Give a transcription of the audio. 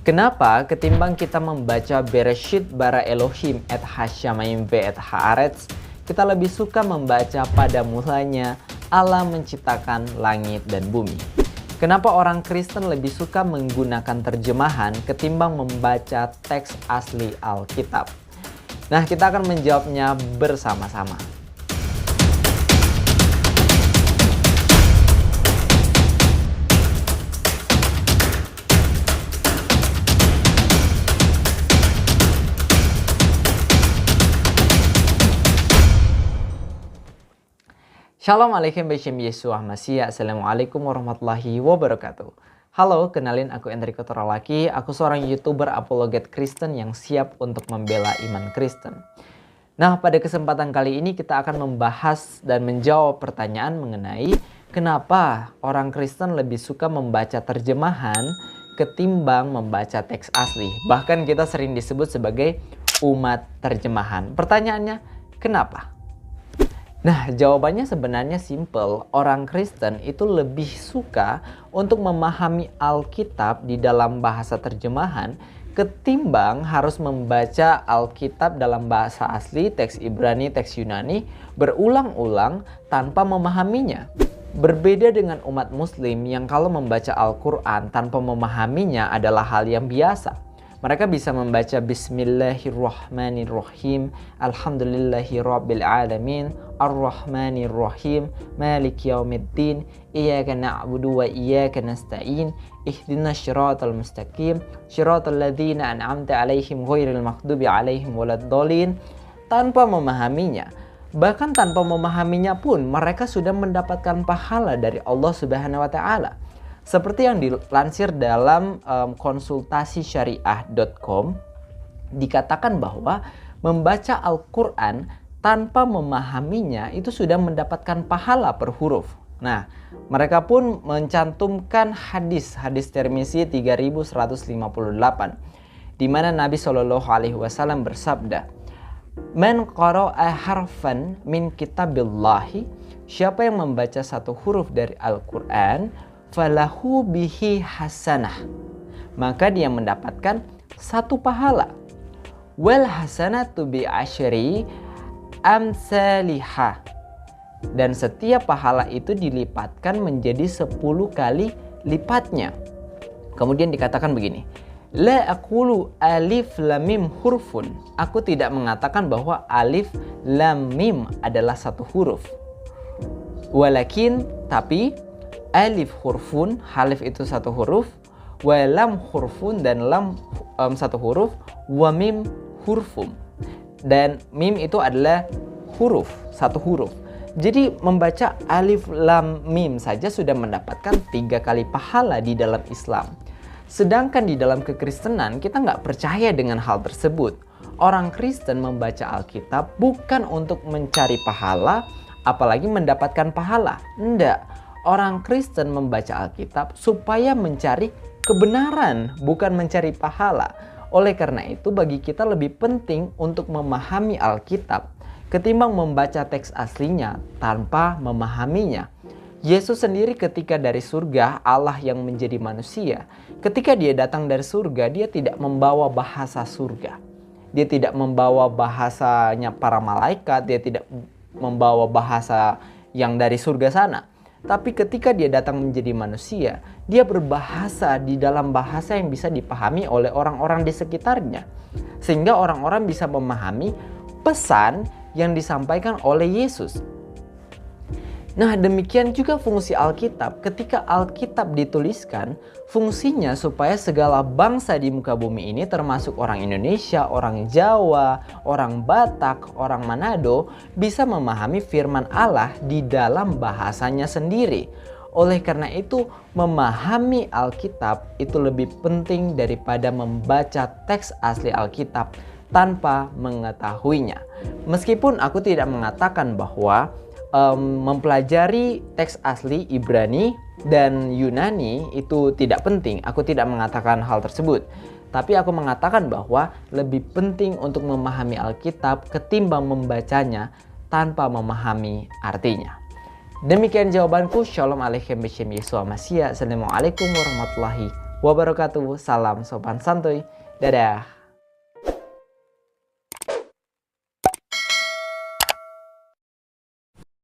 Kenapa ketimbang kita membaca Bereshit bara Elohim et hasyamayim ve et haaretz, kita lebih suka membaca pada mulanya Allah menciptakan langit dan bumi? Kenapa orang Kristen lebih suka menggunakan terjemahan ketimbang membaca teks asli Alkitab? Nah, kita akan menjawabnya bersama-sama. Shalom alaikum Beshem Yesua Masih. Assalamualaikum warahmatullahi wabarakatuh. Halo, kenalin aku Enrico Toralaki. Aku seorang YouTuber apologet Kristen yang siap untuk membela iman Kristen. Nah, pada kesempatan kali ini kita akan membahas dan menjawab pertanyaan mengenai kenapa orang Kristen lebih suka membaca terjemahan ketimbang membaca teks asli. Bahkan kita sering disebut sebagai umat terjemahan. Pertanyaannya, kenapa? Nah, jawabannya sebenarnya simple. Orang Kristen itu lebih suka untuk memahami Alkitab di dalam bahasa terjemahan ketimbang harus membaca Alkitab dalam bahasa asli, teks Ibrani, teks Yunani berulang-ulang tanpa memahaminya. Berbeda dengan umat Muslim yang kalau membaca Al-Quran tanpa memahaminya adalah hal yang biasa. Mereka bisa membaca Bismillahirrahmanirrahim, Alhamdulillahirrabbilalamin, Ar-Rahmanirrahim, Malik Yaumiddin, Iyaka na'budu wa iyaka nasta'in, Ihdinas syiratal mustaqim, syiratal ladzina an'amta alaihim ghairil maghdubi alaihim waladdallin, tanpa memahaminya. Bahkan tanpa memahaminya pun mereka sudah mendapatkan pahala dari Allah Subhanahu wa taala. Seperti yang dilansir dalam konsultasisyariah.com, dikatakan bahwa membaca Al-Quran tanpa memahaminya itu sudah mendapatkan pahala per huruf. Nah, mereka pun mencantumkan hadis Tirmizi 3158, di mana Nabi SAW bersabda, "Man qara'a harfan min kitabillahi," siapa yang membaca satu huruf dari Al-Quran, falahu bihi hasanah, maka dia mendapatkan satu pahala. Wal hasanatu bi asyri amsalihah, dan setiap pahala itu dilipatkan menjadi 10 kali lipatnya. Kemudian dikatakan begini, la aqulu alif lam mim hurfun, aku tidak mengatakan bahwa alif lam mim adalah satu huruf, walakin, tapi alif hurfun, halif itu satu huruf, wa lam hurfun, dan lam satu huruf, wa mim hurfum, dan mim itu adalah huruf, satu huruf. Jadi membaca alif lam mim saja sudah mendapatkan 3 kali pahala di dalam Islam. Sedangkan di dalam kekristenan kita nggak percaya dengan hal tersebut. Orang Kristen membaca Alkitab bukan untuk mencari pahala, apalagi mendapatkan pahala. Enggak. Orang Kristen membaca Alkitab supaya mencari kebenaran, bukan mencari pahala. Oleh karena itu, bagi kita lebih penting untuk memahami Alkitab ketimbang membaca teks aslinya tanpa memahaminya. Yesus sendiri ketika dari surga, Allah yang menjadi manusia, ketika dia datang dari surga, dia tidak membawa bahasa surga. Dia tidak membawa bahasanya para malaikat, dia tidak membawa bahasa yang dari surga sana. Tapi ketika dia datang menjadi manusia, dia berbahasa di dalam bahasa yang bisa dipahami oleh orang-orang di sekitarnya. Sehingga orang-orang bisa memahami pesan yang disampaikan oleh Yesus. Nah, demikian juga fungsi Alkitab. Ketika Alkitab dituliskan, fungsinya supaya segala bangsa di muka bumi ini, termasuk orang Indonesia, orang Jawa, orang Batak, orang Manado, bisa memahami firman Allah di dalam bahasanya sendiri. Oleh karena itu, memahami Alkitab itu lebih penting daripada membaca teks asli Alkitab tanpa mengetahuinya. Meskipun aku tidak mengatakan bahwa mempelajari teks asli Ibrani dan Yunani itu tidak penting. Aku tidak mengatakan hal tersebut. Tapi aku mengatakan bahwa lebih penting untuk memahami Alkitab ketimbang membacanya tanpa memahami artinya. Demikian jawabanku. Shalom alaikum Beshem Yesua Masih. Assalamualaikum warahmatullahi wabarakatuh. Salam sopan santuy. Dadah.